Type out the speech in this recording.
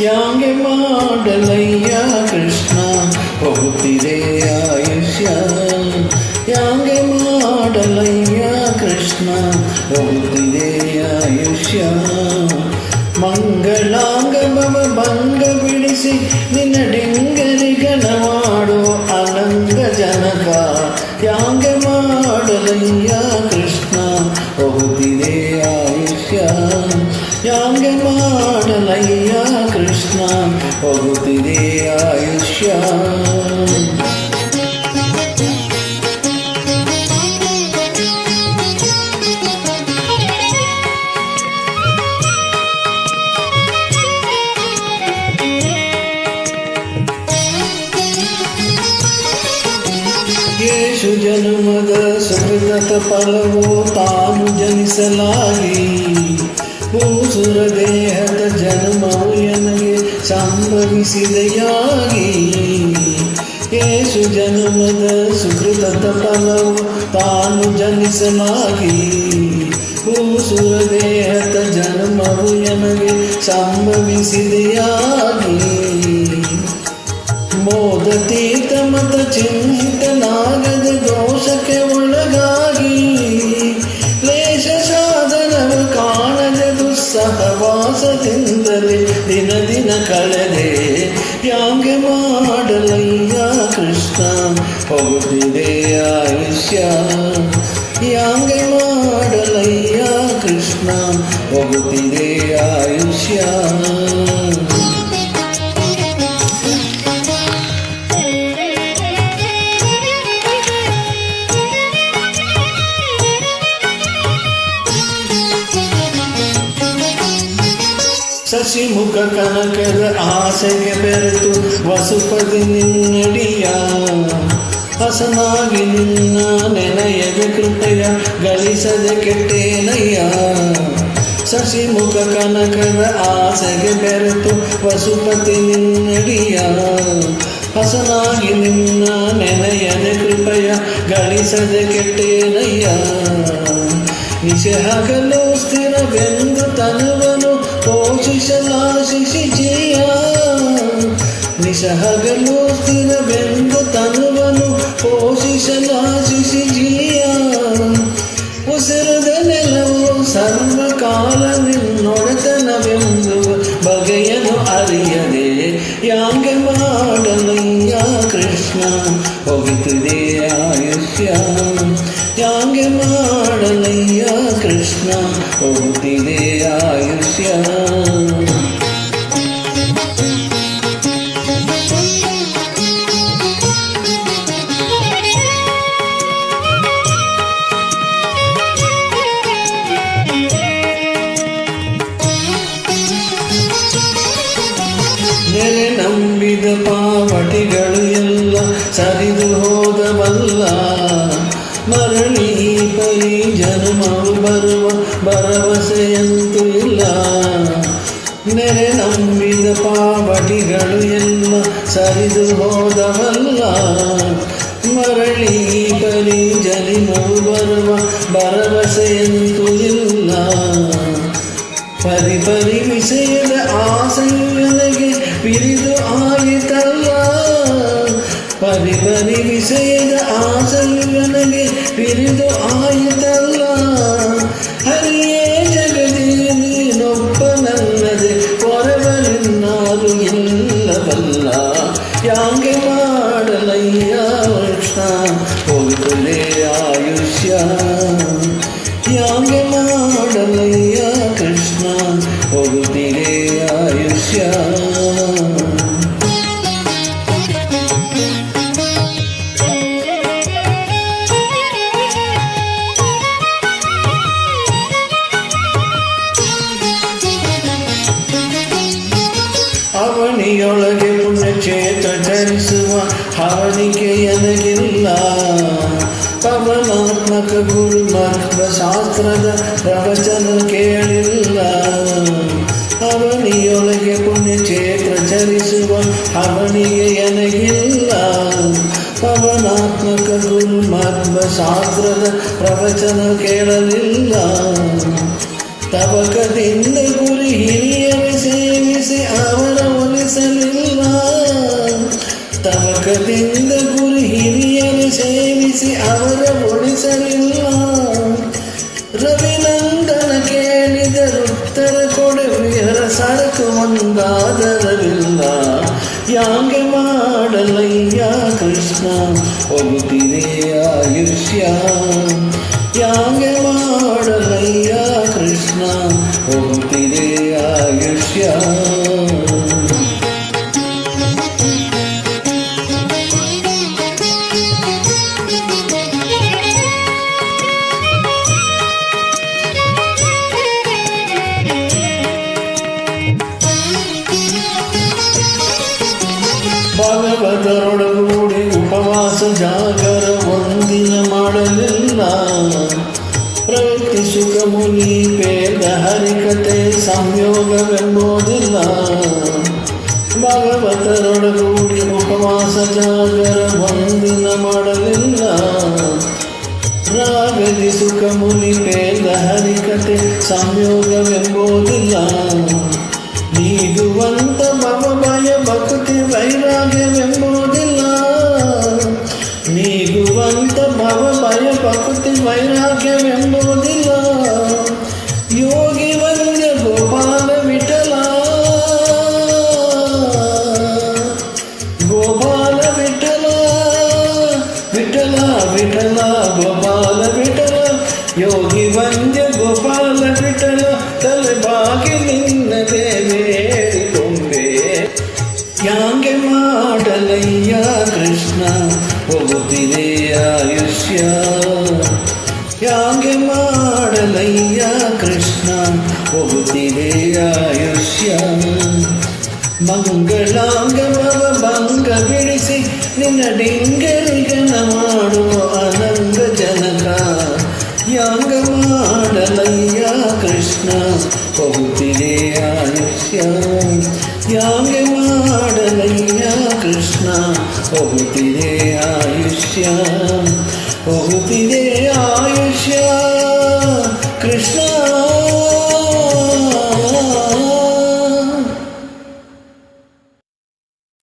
ಯಾಂಗೆ ಮಾಡಲಯ್ಯ ಕೃಷ್ಣ ಹೋಗುತ್ತಿದೆ ಆಯುಷ್ಯ. ಯಾಂಗೆ ಮಾಡಲಯ್ಯ ಕೃಷ್ಣ ಹೋಗುತ್ತಿದೆ ಆಯುಷ್ಯ. ಮಂಗಳಾಂಗಮವ ಭಂಗ ಬಿಡಿಸಿ ನಿನ್ನ ಡಿಂಗರಿಗನ ಮಾಡೋ ಅನಂಗ ಜನಕ. ಯಾಂಗೆ ಮಾಡಲಯ್ಯ ಕೃಷ್ಣ ಹೋಗುತ್ತಿದೆ ಆಯುಷ್ಯ. ಯಾಂಗೆ ಮಾಡಲಯ್ಯ ಕೃಷ್ಣ ಹೋಗುತ್ತಿದೆ ಆಯುಷ್ಯ. ಯೇಸು ಜನ್ಮದ ಸುಕೃತ ಫಲವೋ ತಾನು ಜನಿಸಲಾಗಿ ಭೂಸುರ ದೇಹದ ಜನ್ಮವು ಎನಗೆ ಸಂಭವಿಸಿದೆಯಾಗಿ. ಯೇಸು ಜನ್ಮದ ಸುಕೃತ ಫಲವು ತಾನು ಜನಿಸಲಾಗಿ ಭೂಸುರ ದೇಹದ ಜನ್ಮವು ಎನಗೆ ಸಂಭವಿಸಿದೆಯಾಗಿ. ಮೋದತೀತ ಮತ ಚಿಂತನಾಗದ ದೋಷಕ್ಕೆ ಒಳಗಾಗಿ ಲೇಷ ಸಾಧನವು ಕಾಣದ ದುಸ್ಸಹವಾಸದಿಂದಲೇ ದಿನ ದಿನ ಕಳೆದೆ. ಯಾಂಗೆ ಮಾಡಲಯ್ಯ ಕೃಷ್ಣ ಹೋಗುತ್ತಿದೆ ಆಯುಷ್ಯ. ಯಾಂಗೆ ಮಾಡಲಯ್ಯ ಕೃಷ್ಣ ಹೋಗುತ್ತಿದೆ ಆಯುಷ್ಯ. ಶಶಿಮುಖ ಕನಕದ ಆಸೆಗೆ ಬೆರೆತು ವಸುಪದಿ ನಿನ್ನಡಿಯ ಹಸನಾಗಿ ನಿನ್ನ ನೆನೆಯದ ಕೃಪೆಯ ಗಳಿಸದೆ ಕೆಟ್ಟೇನಯ್ಯ. ಶಶಿಮುಖ ಕನಕದ ಆಸೆಗೆ ಬೆರೆತು ವಸುಪತಿ ನಿನ್ನಡಿಯ ಹಸನಾಗಿ ನಿನ್ನ ನೆನೆಯದ ಕೃಪೆಯ ಗಳಿಸದೆ ಕೆಟ್ಟೇನಯ್ಯ. ನಿಶೆ ಹಗಲು ಸ್ಥಿರವೆಂದು ತನುವನು ಪೋಷಿಸಲಾಶಿಸಿ ಜೀಯ. ನಿಶ ಹಗಲು ಸ್ಥಿರವೆಂದು ತನುವನು ಪೋಷಿಸಲಾಶಿಸಿ ಜೀಯ. ಉಸಿರದ ನೆಲವು ಸರ್ವಕಾಲ ನಿನ್ನೊಡೆತನವೆಂದು ಬಗೆಯನು ಅರಿಯದೆ. ಯಾಂಗೆ ಮಾಡಲಯ್ಯ ಕೃಷ್ಣ ಹೋಗುತ್ತಿದೆ ಆಯುಷ್ಯ. ಯಾಂಗೆ ಮಾಡಲಯ್ಯ ಕೃಷ್ಣ ಹೋಗುತ್ತಿದೆ ಆಯುಷ್ಯ. ನೆರೆ ನಂಬಿದ ಪಾವಟಿಗಳು ಎಲ್ಲ ಸರಿದು ಹೋದವಲ್ಲ. ಮರಳಿ ಪರಿ ಜನ್ಮವು ಬರುವ ಭರವಸೆಯಂತೂ ಇಲ್ಲ. ನೆರೆ ನಂಬಿದ ಪಾವಟಿಗಳು ಎಲ್ಲ ಸರಿದು ಹೋದವಲ್ಲ. ಮರಳಿ ಪರಿ ಜನ್ಮವು ಬರುವ ಭರವಸೆಯಂತೂ ಇಲ್ಲ. ಪರಿ ಪರಿ ವಿಷಯದ ಆಸೆಯು ನನಗೆ ಪಿರಿದು ಆಯಿತಲ್ಲ. ಪರಿ ಪರಿ ವಿಷಯದ ಆಸೆಯು ನನಗೆ ಪಿರಿದು ಆಯಿತಲ್ಲ. ಹರಿಯೇ ಜಗದಿ ನೀನೊಬ್ಬನಲ್ಲದೆ ಹೊರವರಿನ್ನಾರು ಇಲ್ಲವಲ್ಲ. ಯಾಂಗೆ ಮಾಡಲಯ್ಯ ಕೃಷ್ಣ ಹೋಗುತ್ತದೆ ಆಯುಷ್ಯ. ಯಾಂಗೆ ಮಾಡಲಯ್ಯ ಕೃಷ್ಣ ಹೋಗುತ್ತಿದೆ ಆಯುಷ್ಯ. ಅವನಿಯೊಳಗೆ ಪುಣ್ಯಕ್ಷೇತ್ರ ಧರಿಸುವ ಹವಣಿಕೆ ನನಗಿಲ್ಲ. ಪವನಾತ್ಮಕ ಗುರುಮತ್ವ ಶಾಸ್ತ್ರದ ಪ್ರವಚನ ಕೇಳಿಲ್ಲ. ಅವನಿಯೊಳಗೆ ಪುಣ್ಯಕ್ಷೇತ್ರ ಚರಿಸುವ ಹವಣಿಗೆ ನನಗಿಲ್ಲ. ಪವನಾತ್ಮಕ ಗುರುಮತ್ವ ಶಾಸ್ತ್ರದ ಪ್ರವಚನ ಕೇಳಲಿಲ್ಲ. ತವಕದಿಂದ ಗುರಿ ಹಿರಿಯರೆ ಸೇವಿಸಿ ಅವರ ಪ್ರಿಯರ ಸರಕು ಒಂದಾದರವಿಲ್ಲ. ಯಾಂಗೆ ಮಾಡಲಯ್ಯ ಕೃಷ್ಣ ಹೋಗುತ್ತಿದೆ ಆಯುಷ್ಯ. ಯಾಂಗೆ ಮಾಡಲಯ್ಯ ಕೃಷ್ಣ ಹೋಗುತ್ತಿದೆ ಆಯುಷ್ಯ. ಭಗವತರೊಡಗೂಡಿ ಉಪವಾಸ ಜಾಗರ ಒಂದಿನ ಮಾಡಲಿಲ್ಲ. ಪ್ರವೃತ್ತಿ ಸುಖ ಮುನಿ ಭೇದ ಹರಿಕತೆ ಸಂಯೋಗವೆಂಬುದಿಲ್ಲ. ಭಗವತರೊಡಗೂಡಿ ಉಪವಾಸ ಜಾಗರ ಒಂದಿನ ಮಾಡಲಿಲ್ಲ. ರಾಗದಿ ಸುಖ ಮುನಿ ಭೇದ ಹರಿಕತೆ ಸಂಯೋಗವೆಂಬುದಿಲ್ಲ. ನೀಗುವಂತ ಭವ ಭಯ ಭಕ್ತಿ ವೈರಾಗ್ಯವೆಂಬುದಿಲ್ಲ. ನೀಗುವಂತ ಭವ ಭಯ ಭಕ್ತಿ ವೈರಾಗ್ಯವೆಂಬುದಿಲ್ಲ. ಯೋಗಿ ವಂದ್ಯ ಗೋಪಾಲ ವಿಠಲ, ಗೋಪಾಲ ವಿಠಲ, ವಿಠಲ ವಿಠಲ ಗೋಪಾಲ ವಿಠಲ. ಯೋಗಿ ವಂದ್ಯ ಗೋಪಾಲ ವಿಠಲ, ತಲೆ ಬಾಗಿ ನಿನ್ನದೇ ಬೇಡಿಕೊಂಬೆ. ಯಾಂಗೆ ಮಾಡಲಯ್ಯ ಕೃಷ್ಣ ಹೋಗುತ್ತಿದೆ ಆಯುಷ್ಯ. ಯಾಂಗೆ ಮಾಡಲಯ್ಯ ಕೃಷ್ಣ ಹೋಗುತ್ತಿದೆ ಆಯುಷ್ಯ. ಮಂಗಳಾಂಗಮವ ಭಂಗ ಬಿಡಿಸಿ ನಿನ್ನ ಡಿಂಗರಿಗನ ಮಾಡುವ ಅನಂಗ ಜನಕ. ಯಾಂಗ ಮಾಡಲಯ್ಯ ಕೃಷ್ಣ ಹೋಗುತ್ತಿದೆ ಆಯುಷ್ಯ. ಯಾಂಗೆ ಮಾಡಲಯ್ಯ ಕೃಷ್ಣ ಹೋಗುತ್ತಿದೆ ಆಯುಷ್ಯ. ಹೋಗುತ್ತಿದೆ